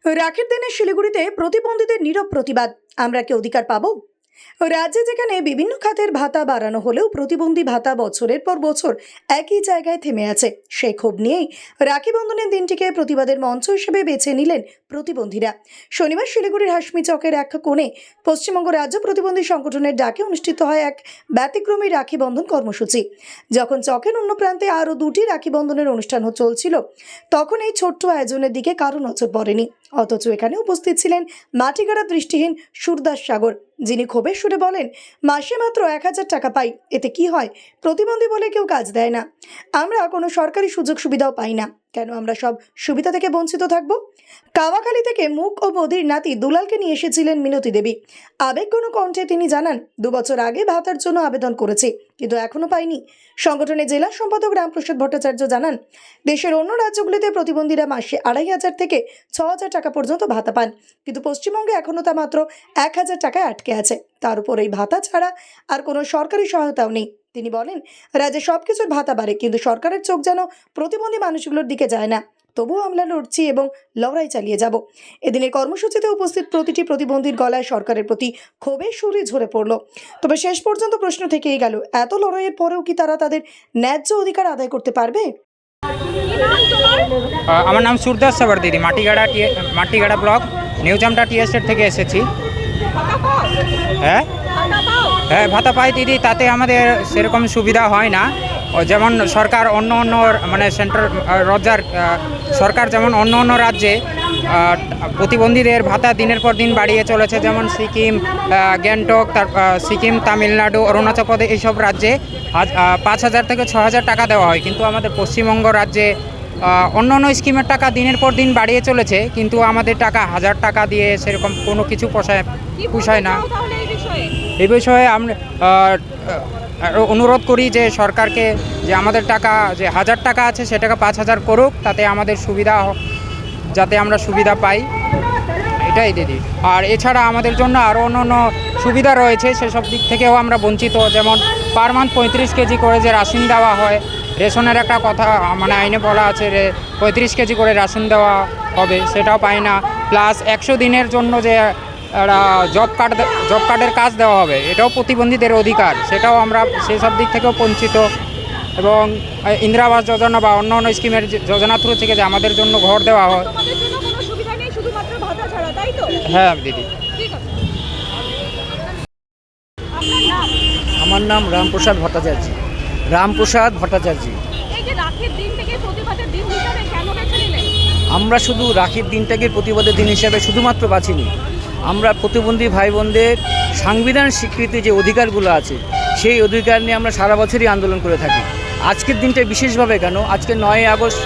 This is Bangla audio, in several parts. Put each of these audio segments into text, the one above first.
রাখির দিনে শিলিগুড়িতে প্রতিবন্ধীদের নীরব প্রতিবাদ। আমরা কি অধিকার পাবো? রাজ্যে যেখানে বিভিন্ন খাতের ভাতা বাড়ানো হলেও প্রতিবন্ধী ভাতা বছরের পর বছর একই জায়গায় থেমে আছে, সেই ক্ষোভ নিয়েই রাখি বন্ধনের দিনটিকে প্রতিবাদের মঞ্চ হিসেবে বেছে নিলেন প্রতিবন্ধীরা। শনিবার শিলিগুড়ির হাসমি চকের এক কোণে পশ্চিমবঙ্গ রাজ্য প্রতিবন্ধী সংগঠনের ডাকে অনুষ্ঠিত হয় এক ব্যতিক্রমী রাখি বন্ধন কর্মসূচি। যখন চকের অন্য প্রান্তে আরও দুটি রাখি বন্ধনের অনুষ্ঠান চলছিল, তখন এই ছোট্ট আয়োজনের দিকে কারো নজর পড়েনি। অথচ এখানে উপস্থিত ছিলেন মাটিগাড়া দৃষ্টিহীন সুরদাস সাগর, যিনি ক্ষোভের সুরে বলেন, মাসে মাত্র 1000 টাকা পাই, এতে কি হয়? প্রতিবন্ধী বলে কেউ কাজ দেয় না, আমরা কোনো সরকারি সুযোগ সুবিধাও পাই না, কেন আমরা সব সুবিধা থেকে বঞ্চিত থাকবো? কাওয়াখালী থেকে মুখ ও বধির নাতি দুলালকে নিয়ে এসেছিলেন মিনতি দেবী। আবেগঘন কণ্ঠে তিনি জানান, 2 বছর আগে ভাতার জন্য আবেদন করেছি, কিন্তু এখনো পাইনি। সংগঠনের জেলা সম্পাদক রামপ্রসাদ ভট্টাচার্য জানান, দেশের অন্য রাজ্যগুলিতে প্রতিবন্ধীরা মাসে 2500 থেকে 6000 টাকা পর্যন্ত ভাতা পান, কিন্তু পশ্চিমবঙ্গে এখনও তা মাত্র 1000 টাকায় আটকে আছে। তার উপর এই ভাতা ছাড়া আর কোনো সরকারি সহায়তাও নেই। তিনি বলেন, রাজ্যে সবকিছুর ভাতা বাড়ে, কিন্তু সরকারের চোখ যেন প্রতিবন্ধী মানুষগুলোর দিকে যায় না। তবুও আমরা লড়ছি এবং লড়াই চালিয়ে যাব। এদিনের কর্মসূচিতে উপস্থিত প্রতিটি প্রতিবন্ধীর গলায় সরকারের প্রতি ক্ষোভের সুরে ঝরে পড়ল। তবে শেষ পর্যন্ত প্রশ্ন থেকেই গেল, এত লড়াইয়ের পরেও কি তারা তাদের ন্যায্য অধিকার আদায় করতে পারবে? আমার নাম সুরদাস সাগর দিদি, মাটিগাড়া ব্লক নিউজামটা টি এস্টেট থেকে এসেছি। হ্যাঁ হ্যাঁ ভাতা পাই দিদি, তাতে আমাদের সেরকম সুবিধা হয় না। যেমন সরকার অন্য মানে সেন্ট্রাল সরকার যেমন অন্য রাজ্যে প্রতিবন্ধীদের ভাতা দিনের পর দিন বাড়িয়ে চলেছে, যেমন সিকিম, গ্যাংটক, সিকিম, তামিলনাড়ু, অরুণাচল প্রদেশ, এইসব রাজ্যে 5000 থেকে 6000 টাকা দেওয়া হয়, কিন্তু আমাদের পশ্চিমবঙ্গ রাজ্যে অন্য স্কিমের টাকা দিনের পর দিন বাড়িয়ে চলেছে, কিন্তু আমাদের টাকা 1000 টাকা দিয়ে সেরকম কোনো কিছু পোষায় না। এই বিষয়ে আমরা অনুরোধ করি যে সরকারকে, যে আমাদের টাকা যে 1000 টাকা আছে সেটাকে 5000 করুক, তাতে আমাদের সুবিধা, যাতে আমরা সুবিধা পাই, এটাই দিদি। আর এছাড়া আমাদের জন্য আরও অন্য সুবিধা রয়েছে, সেসব দিক থেকেও আমরা বঞ্চিত। যেমন পার মান্থ 35 কেজি করে যে রাশন দেওয়া হয়, রেশনের একটা কথা মানে আইনে বলা আছে, 35 কেজি করে রাশন দেওয়া হবে, সেটাও পাই না। প্লাস 100 দিনের জন্য যে জব কার্ডের কাজ দেওয়া হবে, এটাও প্রতিবন্ধীদের অধিকার, সেটাও আমরা সেই সব দিক থেকেও বঞ্চিত। এবং ইন্দিরা আবাস যোজনা বা অন্য স্কিমের যোজনা থ্রু থেকে যে আমাদের জন্য ঘর দেওয়া হয়। হ্যাঁ দিদি। আমার নাম রামপ্রসাদ ভট্টাচার্য। আমরা শুধু রাখির দিনটাকে প্রতিবাদের দিন হিসাবে শুধুমাত্র বাছিনি, আমরা প্রতিবন্ধী ভাই বোনদের সাংবিধান স্বীকৃতি যে অধিকারগুলো আছে, সেই অধিকার নিয়ে আমরা সারা বছরই আন্দোলন করে থাকি। আজকের দিনটা বিশেষভাবে কেন, আজকে 9 আগস্ট,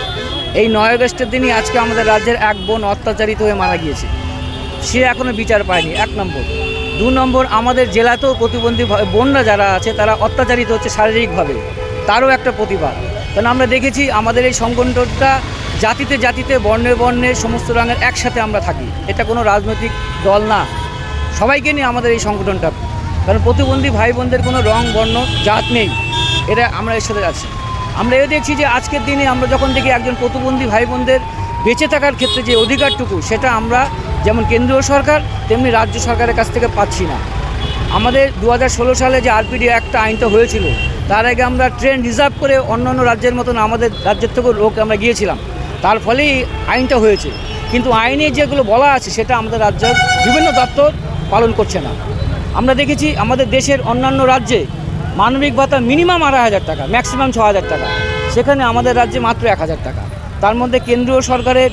এই 9 আগস্টের দিনই আজকে আমাদের রাজ্যের এক বোন অত্যাচারিত হয়ে মারা গিয়েছে, সে এখনও বিচার পায়নি, 1 নম্বর। 2 নম্বর, আমাদের জেলাতেও প্রতিবন্ধী বোনরা যারা আছে তারা অত্যাচারিত হচ্ছে শারীরিকভাবে, তারও একটা প্রতিবাদ। কারণ আমরা দেখেছি আমাদের এই সংগঠনটা জাতিতে জাতিতে, বর্ণে বর্ণে, সমস্ত রঙের একসাথে আমরা থাকি। এটা কোনো রাজনৈতিক দল না, সবাইকে নিয়ে আমাদের এই সংগঠনটা। কারণ প্রতিবন্ধী ভাই বোনদের কোনো রং, বর্ণ, জাত নেই, এটা আমরা এর সাথে আছি। আমরা এও দেখছি যে আজকের দিনে আমরা যখন দেখি একজন প্রতিবন্ধী ভাই বোনদের বেঁচে থাকার ক্ষেত্রে যে অধিকারটুকু, সেটা আমরা যেমন কেন্দ্রীয় সরকার তেমনি রাজ্য সরকারের কাছ থেকে পাচ্ছি না। আমাদের 2016 সালে যে আরপিডি একটা আইনটা হয়েছিল, তার আগে আমরা ট্রেন রিজার্ভ করে অন্যান্য রাজ্যের মতন আমাদের রাজ্যের থেকেও লোক আমরা গিয়েছিলাম, তার ফলেই আইনটা হয়েছে। কিন্তু আইনে যেগুলো বলা আছে সেটা আমাদের রাজ্যের বিভিন্ন দপ্তর পালন করছে না। আমরা দেখেছি আমাদের দেশের অন্যান্য রাজ্যে মানবিক ভাতা মিনিমাম 2500 টাকা, ম্যাক্সিমাম 6000 টাকা, সেখানে আমাদের রাজ্যে মাত্র 1000 টাকা। তার মধ্যে কেন্দ্রীয় সরকারের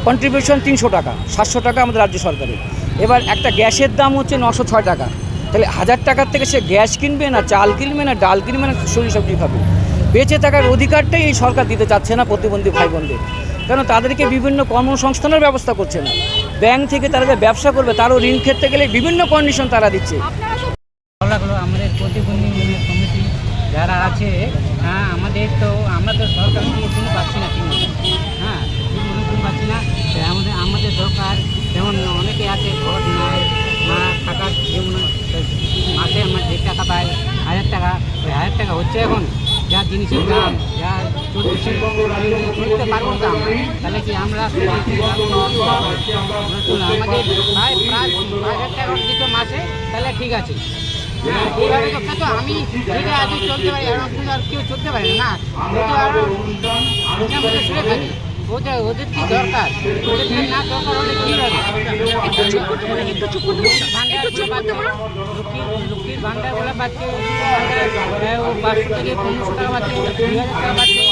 কন্ট্রিবিউশন 300 টাকা, 700 টাকা আমাদের রাজ্য সরকারের। এবার একটা গ্যাসের দাম হচ্ছে 906 টাকা, তাহলে 1000 টাকার থেকে সে গ্যাস কিনবে না, চাল কিনবে না, ডাল কিনবে না, সবজি সবজি খাবে। বেঁচে থাকার অধিকারটাই এই সরকার দিতে চাচ্ছে না প্রতিবন্ধী ভাই বোনদের, কেন তাদেরকে বিভিন্ন কর্মসংস্থানের ব্যবস্থা করছে না। ব্যাংক থেকে তারা যে ব্যবসা করবে তারও ঋণ খেতে গেলে বিভিন্ন কন্ডিশন তারা দিচ্ছে। আমাদের প্রতিবন্ধী সমিতি যারা আছে, হ্যাঁ আমাদের তো আমরা তো সরকার থেকে কোনো পাচ্ছি না, হ্যাঁ কোনো পাচ্ছি না। আমাদের দরকার, যেমন অনেকে আছে ঘর নাই, না থাকার, যেমন মাসে আমরা 1.5 টাকা পাই, 1000 টাকা, ওই 1000 টাকা হচ্ছে এখন যা জিনিসের দাম যা চলছে চলতে পারবো না আমরা, তাহলে কি আমরা আমাদের প্রায় 5,000 টাকা দিত মাসে, তাহলে ঠিক আছে। এইভাবে তো আমি ঠিক আছে চলতে পারি, এখন কিন্তু আর কেউ চলতে পারে না, শুনে থাকি। ওদের কি দরকার, ওদের না দরকার হলে কি হবে? লক্ষ্মীর ভান্ডারগুলো পাচ্ছে, 500 থেকে 1500 টাকা পাচ্ছে, 2000 টাকা পাচ্ছে,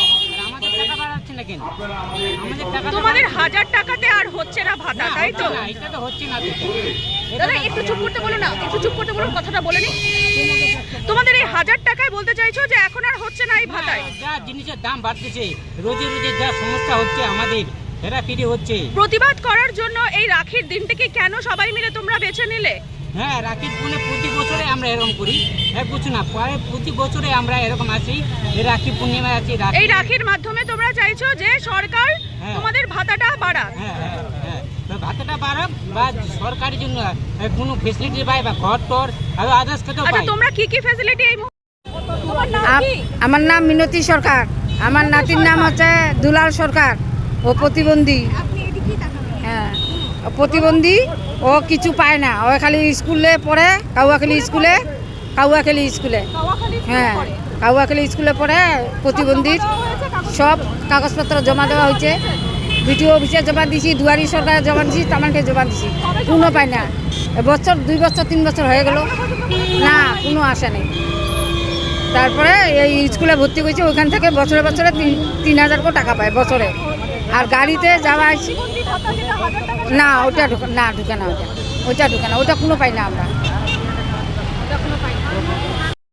আমাদের টাকা বাড়াচ্ছে না কেন? আমাদের টাকা তোমাদের 1000 টাকাতে আর হচ্ছে না ভাতা, তাই তো? না, এটা তো হচ্ছে না। দাদা একটু চুপ করতে বলো না, একটু চুপ করতে বলো, কথাটা বলে নি। তোমাদের এই 1000 টাকায় বলতে চাইছো যে এখন আর হচ্ছে না এই ভাতায়? যা জিনিসের দাম বাড়তেছে, রোজে রোজে যা সমস্যা হচ্ছে আমাদের ফেরাফিরি হচ্ছে। প্রতিবাদ করার জন্য এই রাখির দিনটাকে কেন সবাই মিলে তোমরা বেছে নিলে? হ্যাঁ, রাখির পুনে প্রতি বছরে আমরা এরকম করি, এক বছর না, প্রায় প্রতি বছরে আমরা এরকম আছি। রাখি পূর্ণিমায় আছি। এই রাখির মাধ্যমে তোমরা চাইছো যে সরকার তোমাদের ভাতাটা বাড়াক? হ্যাঁ হ্যাঁ হ্যাঁ, ভাতাটা বাড়াক বা সরকারের জন্য কোনো ফেসিলিটি পায় বা ঘর টর আর আদার্স খেতেও আচ্ছা, পায়। তোমরা কি কি ফ্যাসিলিটি এই তোমার নাম কি? আমার নাম মিনতি সরকার, আমার নাতির নাম হচ্ছে দুলাল সরকার, ও প্রতিবন্ধী। হ্যাঁ, ও প্রতিবন্ধী, ও কিছু পায় না, ও খালি স্কুলে পড়ে, কাউয়াখালী স্কুলে। হ্যাঁ, কাউয়াখালী স্কুলে পড়ে, প্রতিবন্ধীর সব কাগজপত্র জমা দেওয়া হয়েছে, বিডিও অফিসে জমা দিছি, দুয়ারি সরকারে জমা দিছি, তামানকে জমা দিছি, কোনো পায় না। বছর 2 বছর 3 বছর হয়ে গেল, না কোনো আশা নেই। তারপরে এই স্কুলে ভর্তি করেছে, ওইখান থেকে বছরে বছরে 3,000 করে টাকা পায় বছরে। আর গাড়িতে যাওয়া আসি না, ওটা ঢুকে না, ওটা ঢুকে না, ওটা কোনো পাই না আমরা।